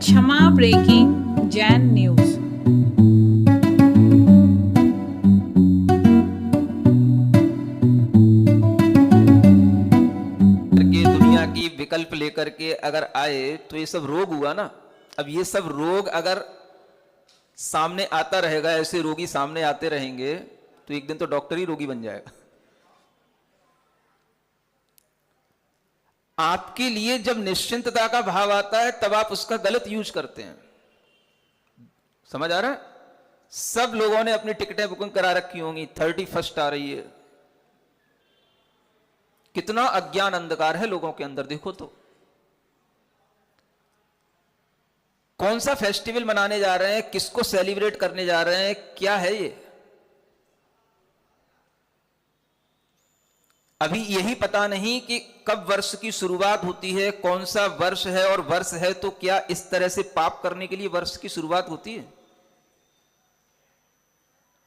क्षमा breaking Jain news. के दुनिया की विकल्प लेकर के अगर आए तो ये सब रोग हुआ ना। अब ये सब रोग अगर सामने आता रहेगा, ऐसे रोगी सामने आते रहेंगे तो एक दिन तो डॉक्टर ही रोगी बन जाएगा। आपके लिए जब निश्चिंतता का भाव आता है तब आप उसका गलत यूज करते हैं। समझ आ रहा है? सब लोगों ने अपनी टिकटें बुकिंग करा रखी होंगी, 31 आ रही है। कितना अज्ञान अंधकार है लोगों के अंदर, देखो तो। कौन सा फेस्टिवल मनाने जा रहे हैं, किसको सेलिब्रेट करने जा रहे हैं, क्या है ये? अभी यही पता नहीं कि कब वर्ष की शुरुआत होती है, कौन सा वर्ष है, और वर्ष है तो क्या इस तरह से पाप करने के लिए वर्ष की शुरुआत होती है?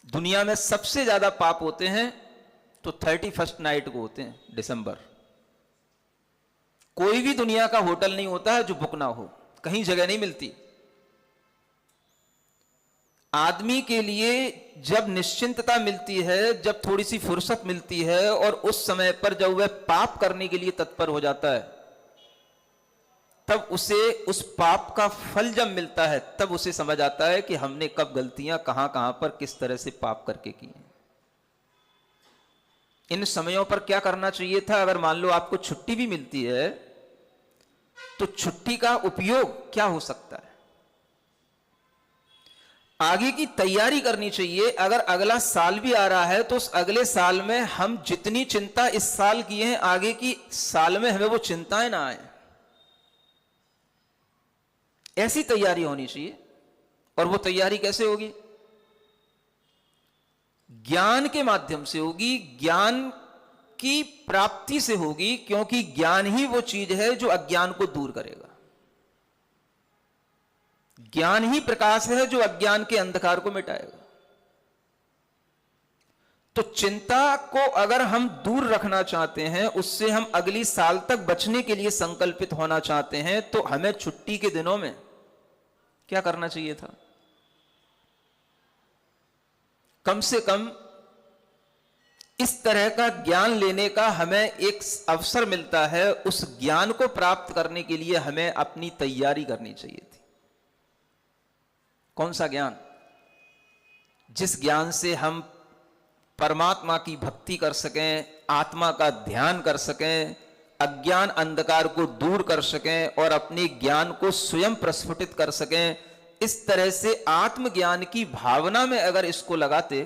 दुनिया में सबसे ज्यादा पाप होते हैं तो 31 नाइट को होते हैं, दिसंबर। कोई भी दुनिया का होटल नहीं होता है जो बुक ना हो, कहीं जगह नहीं मिलती। आदमी के लिए जब निश्चिंतता मिलती है, जब थोड़ी सी फुर्सत मिलती है, और उस समय पर जब वह पाप करने के लिए तत्पर हो जाता है, तब उसे उस पाप का फल जब मिलता है तब उसे समझ आता है कि हमने कब गलतियां कहां कहां पर किस तरह से पाप करके की हैं। इन समयों पर क्या करना चाहिए था? अगर मान लो आपको छुट्टी भी मिलती है तो छुट्टी का उपयोग क्या हो सकता है? आगे की तैयारी करनी चाहिए। अगर अगला साल भी आ रहा है तो उस अगले साल में हम जितनी चिंता इस साल किए हैं, आगे की साल में हमें वो चिंताएं ना आए, ऐसी तैयारी होनी चाहिए। और वो तैयारी कैसे होगी? ज्ञान के माध्यम से होगी, ज्ञान की प्राप्ति से होगी, क्योंकि ज्ञान ही वो चीज है जो अज्ञान को दूर करेगा। ज्ञान ही प्रकाश है जो अज्ञान के अंधकार को मिटाएगा। तो चिंता को अगर हम दूर रखना चाहते हैं, उससे हम अगली साल तक बचने के लिए संकल्पित होना चाहते हैं, तो हमें छुट्टी के दिनों में क्या करना चाहिए था? कम से कम इस तरह का ज्ञान लेने का हमें एक अवसर मिलता है। उस ज्ञान को प्राप्त करने के लिए हमें अपनी तैयारी करनी चाहिए थी। कौन सा ज्ञान? जिस ज्ञान से हम परमात्मा की भक्ति कर सकें, आत्मा का ध्यान कर सकें, अज्ञान अंधकार को दूर कर सकें और अपने ज्ञान को स्वयं प्रस्फुटित कर सकें। इस तरह से आत्मज्ञान की भावना में अगर इसको लगाते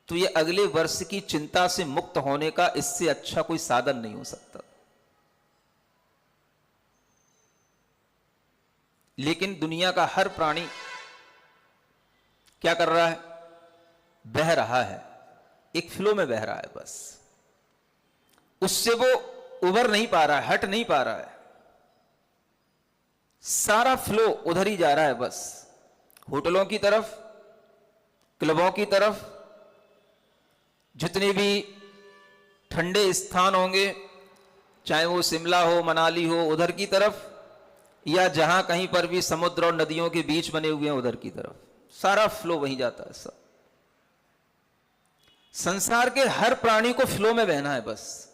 तो ये अगले वर्ष की चिंता से मुक्त होने का इससे अच्छा कोई साधन नहीं हो सकता। लेकिन दुनिया का हर प्राणी क्या कर रहा है? बह रहा है, एक फ्लो में बह रहा है बस। उससे वो उबर नहीं पा रहा है, हट नहीं पा रहा है। सारा फ्लो उधर ही जा रहा है बस, होटलों की तरफ, क्लबों की तरफ, जितने भी ठंडे स्थान होंगे, चाहे वो शिमला हो, मनाली हो, उधर की तरफ, या जहां कहीं पर भी समुद्र और नदियों के बीच बने हुए हैं उधर की तरफ, सारा फ्लो वहीं जाता है सब। संसार के हर प्राणी को फ्लो में बहना है बस,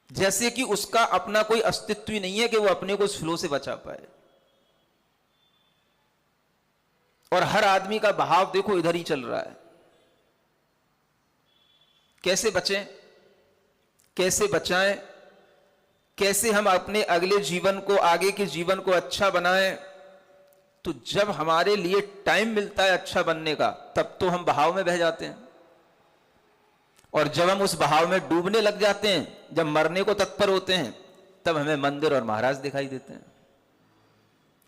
जैसे कि उसका अपना कोई अस्तित्व ही नहीं है कि वो अपने को उस फ्लो से बचा पाए। और हर आदमी का बहाव देखो इधर ही चल रहा है। कैसे बचें, कैसे बचाएं, कैसे हम अपने अगले जीवन को, आगे के जीवन को अच्छा बनाएं? तो जब हमारे लिए टाइम मिलता है अच्छा बनने का, तब तो हम बहाव में बह जाते हैं। और जब हम उस बहाव में डूबने लग जाते हैं, जब मरने को तत्पर होते हैं, तब हमें मंदिर और महाराज दिखाई देते हैं।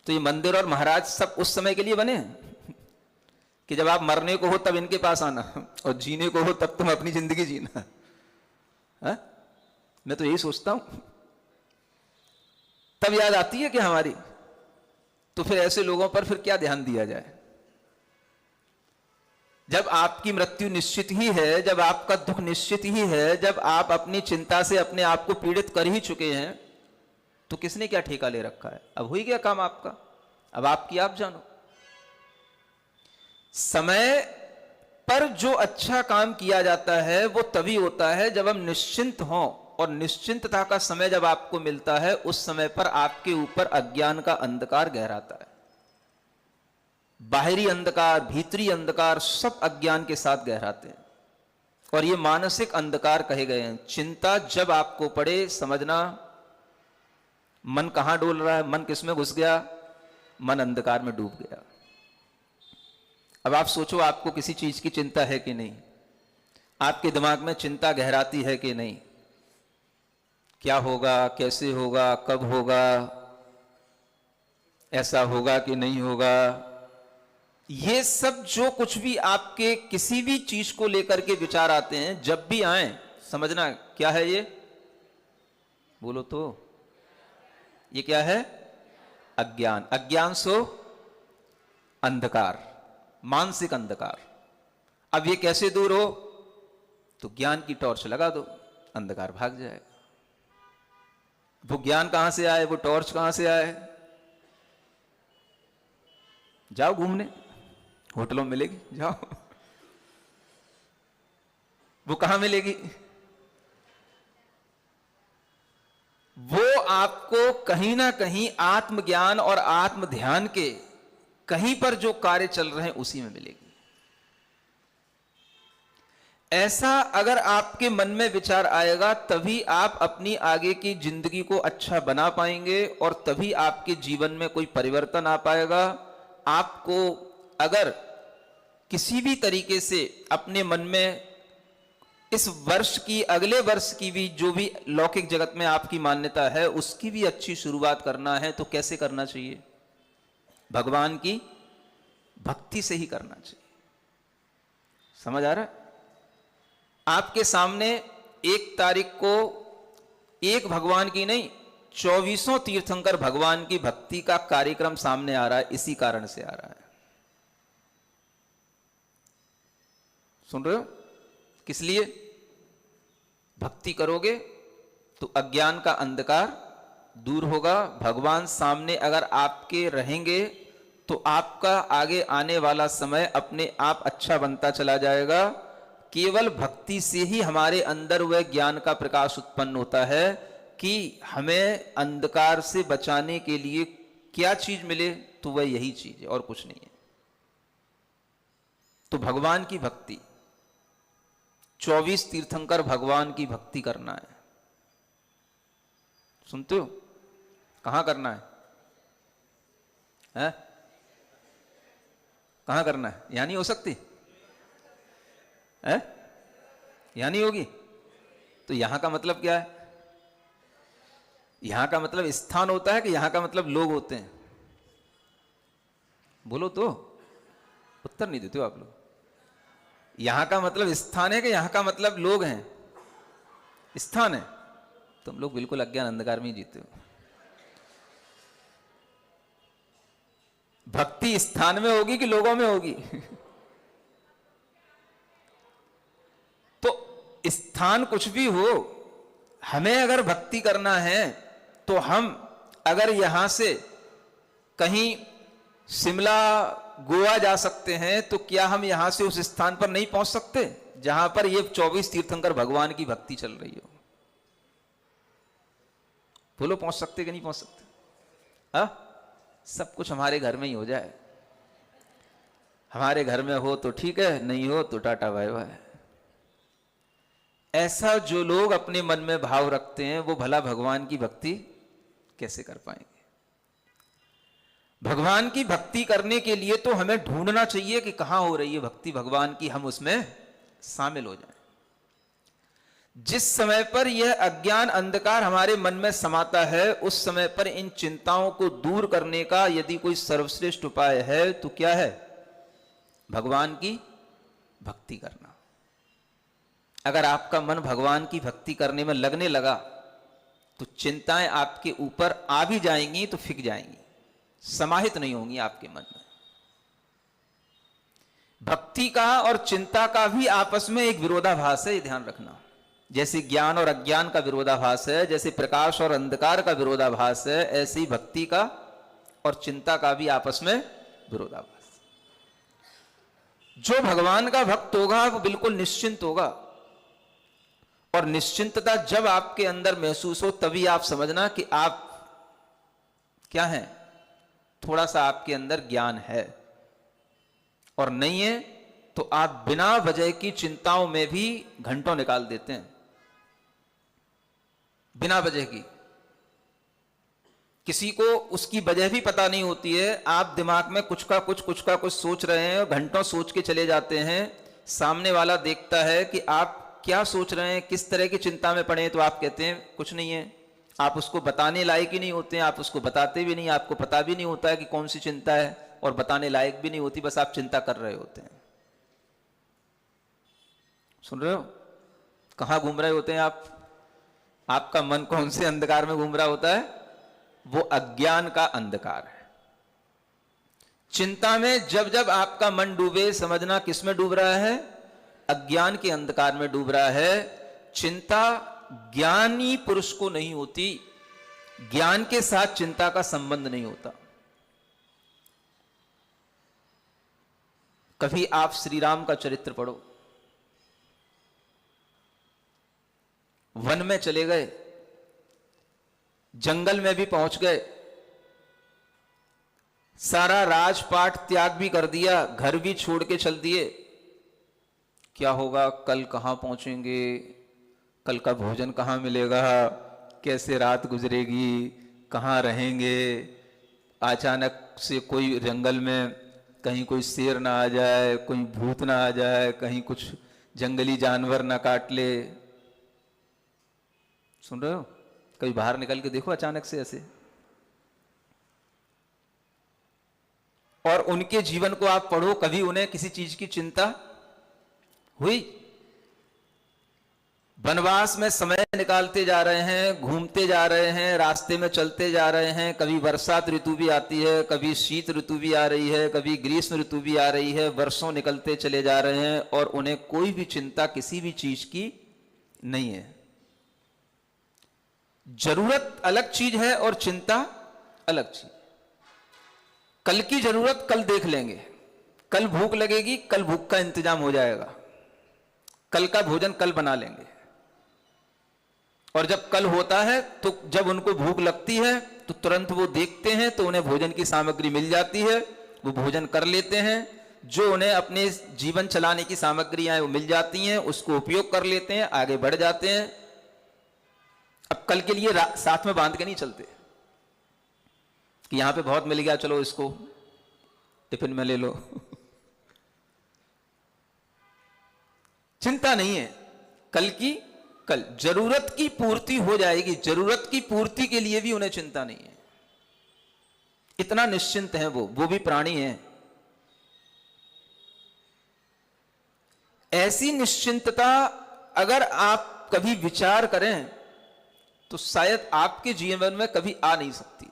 तो ये मंदिर और महाराज सब उस समय के लिए बने हैं कि जब आप मरने को हो तब इनके पास आना, और जीने को हो तब तुम अपनी जिंदगी जीना। हा? मैं तो यही सोचता हूं। तब याद आती है कि हमारी, तो फिर ऐसे लोगों पर फिर क्या ध्यान दिया जाए? जब आपकी मृत्यु निश्चित ही है, जब आपका दुख निश्चित ही है, जब आप अपनी चिंता से अपने आप को पीड़ित कर ही चुके हैं, तो किसने क्या ठेका ले रखा है? अब हो ही गया काम आपका, अब आपकी आप जानो। समय पर जो अच्छा काम किया जाता है वो तभी होता है जब हम निश्चिंत हों, और निश्चिंतता का समय जब आपको मिलता है उस समय पर आपके ऊपर अज्ञान का अंधकार गहराता है। बाहरी अंधकार, भीतरी अंधकार सब अज्ञान के साथ गहराते हैं, और ये मानसिक अंधकार कहे गए हैं। चिंता जब आपको पड़े, समझना मन कहां डोल रहा है, मन किसमें घुस गया, मन अंधकार में डूब गया। अब आप सोचो, आपको किसी चीज की चिंता है कि नहीं? आपके दिमाग में चिंता गहराती है कि नहीं? क्या होगा, कैसे होगा, कब होगा, ऐसा होगा कि नहीं होगा, ये सब जो कुछ भी आपके किसी भी चीज को लेकर के विचार आते हैं, जब भी आए समझना क्या है ये? बोलो तो, ये क्या है? अज्ञान। अज्ञान सो अंधकार, मानसिक अंधकार। अब ये कैसे दूर हो? तो ज्ञान की टॉर्च लगा दो, अंधकार भाग जाएगा। वो ज्ञान कहां से आए, वो टॉर्च कहां से आए? जाओ घूमने, होटलों में मिलेगी, जाओ। वो कहां मिलेगी? वो आपको कहीं ना कहीं आत्मज्ञान और आत्म ध्यान के कहीं पर जो कार्य चल रहे हैं उसी में मिलेगी। ऐसा अगर आपके मन में विचार आएगा तभी आप अपनी आगे की जिंदगी को अच्छा बना पाएंगे, और तभी आपके जीवन में कोई परिवर्तन आ पाएगा। आपको अगर किसी भी तरीके से अपने मन में इस वर्ष की, अगले वर्ष की भी जो भी लौकिक जगत में आपकी मान्यता है उसकी भी अच्छी शुरुआत करना है, तो कैसे करना चाहिए? भगवान की भक्ति से ही करना चाहिए। समझ आ रहा है? आपके सामने 1 तारीख को एक भगवान की नहीं, 24 तीर्थंकर भगवान की भक्ति का कार्यक्रम सामने आ रहा है। इसी कारण से आ रहा है। सुन रहे हो? किस लिए? भक्ति करोगे तो अज्ञान का अंधकार दूर होगा। भगवान सामने अगर आपके रहेंगे तो आपका आगे आने वाला समय अपने आप अच्छा बनता चला जाएगा। केवल भक्ति से ही हमारे अंदर वह ज्ञान का प्रकाश उत्पन्न होता है कि हमें अंधकार से बचाने के लिए क्या चीज मिले, तो वह यही चीज है और कुछ नहीं है। तो भगवान की भक्ति, 24 तीर्थंकर भगवान की भक्ति करना है। सुनते हो? कहां करना है? कहां करना है? यहां नहीं हो सकती है? यहां नहीं होगी तो यहां का मतलब क्या है? यहां का मतलब स्थान होता है कि यहां का मतलब लोग होते हैं? बोलो तो, उत्तर नहीं देते हो आप लोग। यहां का मतलब स्थान है कि यहां का मतलब लोग हैं? स्थान है। तुम लोग बिल्कुल अज्ञान अंधकार में ही जीते हो। भक्ति स्थान में होगी कि लोगों में होगी? तो स्थान कुछ भी हो, हमें अगर भक्ति करना है तो हम अगर यहां से कहीं शिमला, गोवा जा सकते हैं, तो क्या हम यहां से उस स्थान पर नहीं पहुंच सकते जहां पर ये 24 तीर्थंकर भगवान की भक्ति चल रही हो? बोलो, पहुंच सकते कि नहीं पहुंच सकते? सब कुछ हमारे घर में ही हो जाए। हमारे घर में हो तो ठीक है, नहीं हो तो टाटा बाय बाय। ऐसा जो लोग अपने मन में भाव रखते हैं वो भला भगवान की भक्ति कैसे कर पाएंगे? भगवान की भक्ति करने के लिए तो हमें ढूंढना चाहिए कि कहां हो रही है भक्ति भगवान की, हम उसमें शामिल हो जाएं। जिस समय पर यह अज्ञान अंधकार हमारे मन में समाता है, उस समय पर इन चिंताओं को दूर करने का यदि कोई सर्वश्रेष्ठ उपाय है तो क्या है? भगवान की भक्ति करना। अगर आपका मन भगवान की भक्ति करने में लगने लगा तो चिंताएं आपके ऊपर आ भी जाएंगी तो फिक जाएंगी, समाहित नहीं होंगी आपके मन में। भक्ति का और चिंता का भी आपस में एक विरोधाभास है, ये ध्यान रखना। जैसे ज्ञान और अज्ञान का विरोधाभास है, जैसे प्रकाश और अंधकार का विरोधाभास है, ऐसे ही भक्ति का और चिंता का भी आपस में विरोधाभास। जो भगवान का भक्त होगा वो बिल्कुल निश्चिंत होगा, और निश्चिंतता जब आपके अंदर महसूस हो तभी आप समझना कि आप क्या हैं, थोड़ा सा आपके अंदर ज्ञान है, और नहीं है तो आप बिना वजह की चिंताओं में भी घंटों निकाल देते हैं, बिना वजह की। किसी को उसकी वजह भी पता नहीं होती है, आप दिमाग में कुछ का कुछ सोच रहे हैं और घंटों सोच के चले जाते हैं। सामने वाला देखता है कि आप क्या सोच रहे हैं, किस तरह की चिंता में पड़े हैं, तो आप कहते हैं कुछ नहीं है। आप उसको बताने लायक ही नहीं होते हैं, आप उसको बताते भी नहीं, आपको पता भी नहीं होता है कि कौन सी चिंता है, और बताने लायक भी नहीं होती, बस आप चिंता कर रहे होते हैं। सुन रहे हो कहां घूम रहे होते हैं आप? आपका मन कौन से अंधकार में घूम रहा होता है? वो अज्ञान का अंधकार है। चिंता में जब जब आपका मन डूबे, समझना किस में डूब रहा है? अज्ञान के अंधकार में डूब रहा है। चिंता ज्ञानी पुरुष को नहीं होती, ज्ञान के साथ चिंता का संबंध नहीं होता। कभी आप श्री राम का चरित्र पढ़ो, वन में चले गए, जंगल में भी पहुंच गए, सारा राजपाट त्याग भी कर दिया, घर भी छोड़ के चल दिए। क्या होगा, कल कहां पहुंचेंगे, कल का भोजन कहां मिलेगा, कैसे रात गुजरेगी, कहां रहेंगे, अचानक से कोई जंगल में कहीं कोई शेर ना आ जाए, कोई भूत ना आ जाए, कहीं कुछ जंगली जानवर ना काट ले। सुन रहे हो? कभी बाहर निकल के देखो अचानक से ऐसे, और उनके जीवन को आप पढ़ो, कभी उन्हें किसी चीज की चिंता हुई? वनवास में समय निकालते जा रहे हैं, घूमते जा रहे हैं, रास्ते में चलते जा रहे हैं, कभी बरसात ऋतु भी आती है, कभी शीत ऋतु भी आ रही है, कभी ग्रीष्म ऋतु भी आ रही है, वर्षों निकलते चले जा रहे हैं, और उन्हें कोई भी चिंता किसी भी चीज की नहीं है। जरूरत अलग चीज है और चिंता अलग चीज। कल की जरूरत कल देख लेंगे, कल भूख लगेगी, कल भूख का इंतजाम हो जाएगा, कल का भोजन कल बना लेंगे। और जब कल होता है तो जब उनको भूख लगती है तो तुरंत वो देखते हैं तो उन्हें भोजन की सामग्री मिल जाती है, वो भोजन कर लेते हैं। जो उन्हें अपने जीवन चलाने की सामग्रियां हैं वो मिल जाती हैं, उसको उपयोग कर लेते हैं, आगे बढ़ जाते हैं। अब कल के लिए साथ में बांध के नहीं चलते कि यहां पे बहुत मिल गया, चलो इसको टिफिन में ले लो। चिंता नहीं है, कल की कल। जरूरत की पूर्ति हो जाएगी, जरूरत की पूर्ति के लिए भी उन्हें चिंता नहीं है। इतना निश्चिंत है वो भी प्राणी है। ऐसी निश्चिंतता अगर आप कभी विचार करें तो शायद आपके जीवन में कभी आ नहीं सकती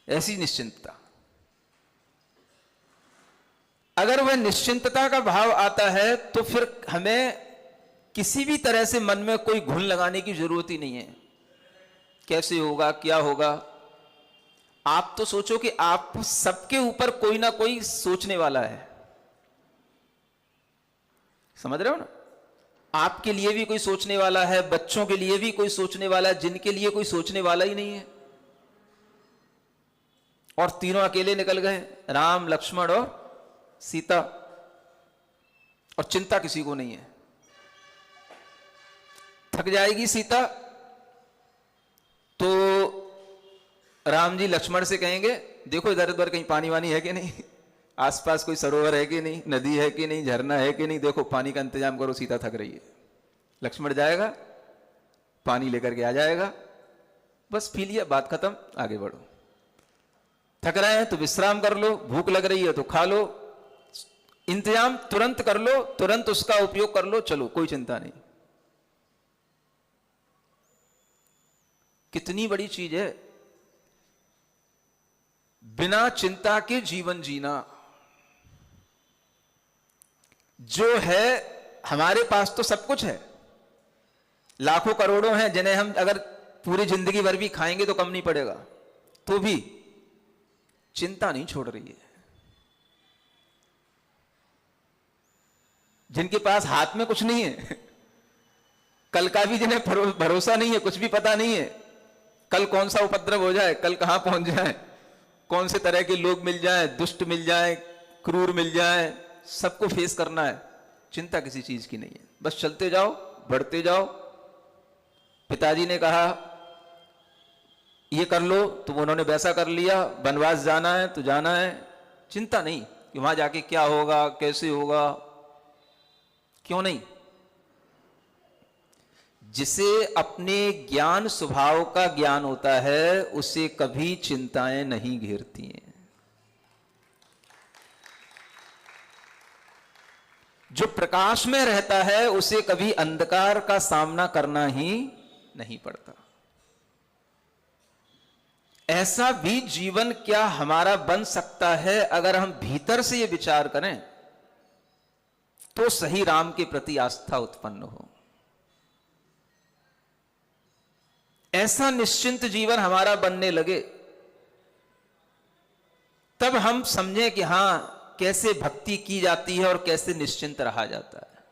है ऐसी निश्चिंतता। अगर वह निश्चिंतता का भाव आता है तो फिर हमें किसी भी तरह से मन में कोई घुन लगाने की जरूरत ही नहीं है। कैसे होगा, क्या होगा। आप तो सोचो कि आप सबके ऊपर कोई ना कोई सोचने वाला है, समझ रहे हो ना। आपके लिए भी कोई सोचने वाला है, बच्चों के लिए भी कोई सोचने वाला है, जिनके लिए कोई सोचने वाला ही नहीं है। और तीनों अकेले निकल गए, राम लक्ष्मण और सीता, और चिंता किसी को नहीं है। थक जाएगी सीता तो राम जी लक्ष्मण से कहेंगे देखो इधर उधर कहीं पानी वानी है कि नहीं, आसपास कोई सरोवर है कि नहीं, नदी है कि नहीं, झरना है कि नहीं, देखो पानी का इंतजाम करो, सीता थक रही है। लक्ष्मण जाएगा, पानी लेकर के आ जाएगा, बस पी लिया, बात खत्म, आगे बढ़ो। थक रहे हैं तो विश्राम कर लो, भूख लग रही है तो खा लो, इंतजाम तुरंत कर लो, तुरंत उसका उपयोग कर लो, चलो कोई चिंता नहीं। कितनी बड़ी चीज है बिना चिंता के जीवन जीना। जो है हमारे पास तो सब कुछ है, लाखों करोड़ों हैं, जिन्हें हम अगर पूरी जिंदगी भर भी खाएंगे तो कम नहीं पड़ेगा, तो भी चिंता नहीं छोड़ रही है। जिनके पास हाथ में कुछ नहीं है, कल का भी जिन्हें भरोसा नहीं है, कुछ भी पता नहीं है, कल कौन सा उपद्रव हो जाए, कल कहां पहुंच जाए, कौन से तरह के लोग मिल जाए, दुष्ट मिल जाए, क्रूर मिल जाए, सबको फेस करना है। चिंता किसी चीज की नहीं है, बस चलते जाओ, बढ़ते जाओ। पिताजी ने कहा ये कर लो, तो उन्होंने वैसा कर लिया। वनवास जाना है तो जाना है, चिंता नहीं कि वहां जाके क्या होगा, कैसे होगा, क्यों नहीं। जिसे अपने ज्ञान स्वभाव का ज्ञान होता है, उसे कभी चिंताएं नहीं घेरती हैं। जो प्रकाश में रहता है, उसे कभी अंधकार का सामना करना ही नहीं पड़ता। ऐसा भी जीवन क्या हमारा बन सकता है अगर हम भीतर से यह विचार करें, तो सही राम के प्रति आस्था उत्पन्न हो। ऐसा निश्चिंत जीवन हमारा बनने लगे, तब हम समझें कि हां, कैसे भक्ति की जाती है और कैसे निश्चिंत रहा जाता है।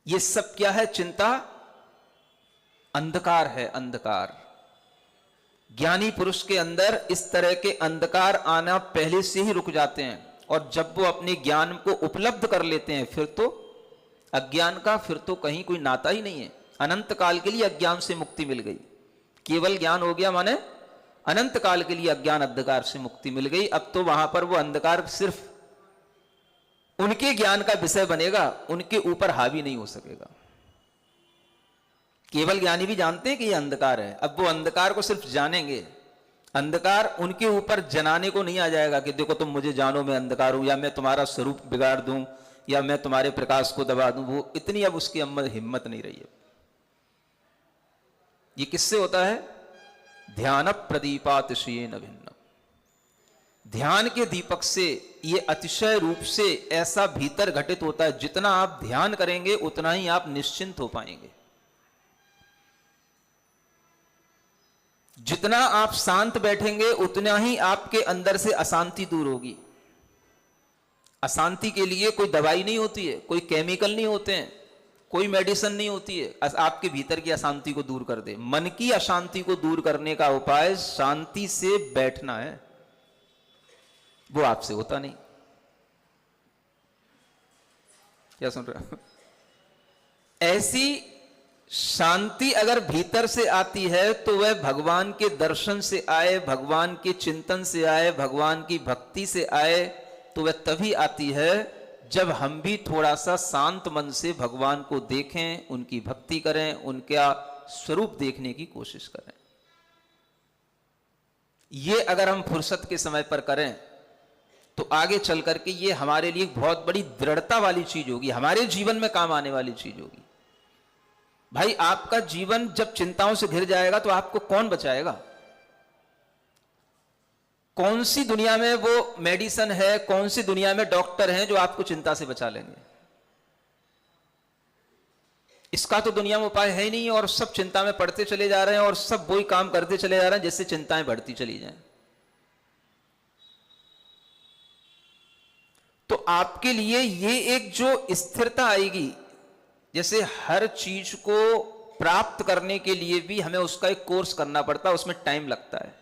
यह सब क्या है? चिंता अंधकार है, अंधकार। ज्ञानी पुरुष के अंदर इस तरह के अंधकार आना पहले से ही रुक जाते हैं, और जब वो अपने ज्ञान को उपलब्ध कर लेते हैं, फिर तो अज्ञान का फिर तो कहीं कोई नाता ही नहीं है। अनंत काल के लिए अज्ञान से मुक्ति मिल गई, केवल ज्ञान हो गया, माने अनंत काल के लिए अज्ञान अंधकार से मुक्ति मिल गई। अब तो वहां पर वो अंधकार सिर्फ उनके ज्ञान का विषय बनेगा, उनके ऊपर हावी नहीं हो सकेगा। केवल ज्ञानी भी जानते हैं कि ये अंधकार है, अब वो अंधकार को सिर्फ जानेंगे। अंधकार उनके ऊपर जनाने को नहीं आ जाएगा कि देखो तुम मुझे जानो, मैं अंधकार हूं, या मैं तुम्हारा स्वरूप बिगाड़ दूं, या मैं तुम्हारे प्रकाश को दबा दूं। वो इतनी अब उसकी हिम्मत नहीं रही है। ये किससे होता है? ध्यान प्रदीपातिशयेन भिन्नम। ध्यान के दीपक से ये अतिशय रूप से ऐसा भीतर घटित होता है, जितना आप ध्यान करेंगे उतना ही आप निश्चिंत हो पाएंगे। जितना आप शांत बैठेंगे उतना ही आपके अंदर से अशांति दूर होगी। अशांति के लिए कोई दवाई नहीं होती है, कोई केमिकल नहीं होते हैं, कोई मेडिसिन नहीं होती है आपके भीतर की अशांति को दूर कर दे। मन की अशांति को दूर करने का उपाय शांति से बैठना है, वो आपसे होता नहीं। क्या सुन रहे हो? ऐसी शांति अगर भीतर से आती है तो वह भगवान के दर्शन से आए, भगवान के चिंतन से आए, भगवान की भक्ति से आए, तो वह तभी आती है जब हम भी थोड़ा सा शांत मन से भगवान को देखें, उनकी भक्ति करें, उनका स्वरूप देखने की कोशिश करें। ये अगर हम फुर्सत के समय पर करें तो आगे चल करके ये हमारे लिए बहुत बड़ी दृढ़ता वाली चीज होगी, हमारे जीवन में काम आने वाली चीज होगी। भाई आपका जीवन जब चिंताओं से घिर जाएगा तो आपको कौन बचाएगा? कौन सी दुनिया में वो मेडिसिन है, कौन सी दुनिया में डॉक्टर हैं जो आपको चिंता से बचा लेंगे? इसका तो दुनिया में उपाय है ही नहीं, और सब चिंता में पड़ते चले जा रहे हैं और सब वही काम करते चले जा रहे हैं जिससे चिंताएं बढ़ती चली जाएं। तो आपके लिए ये एक जो स्थिरता आएगी, जैसे हर चीज को प्राप्त करने के लिए भी हमें उसका एक कोर्स करना पड़ता है, उसमें टाइम लगता है।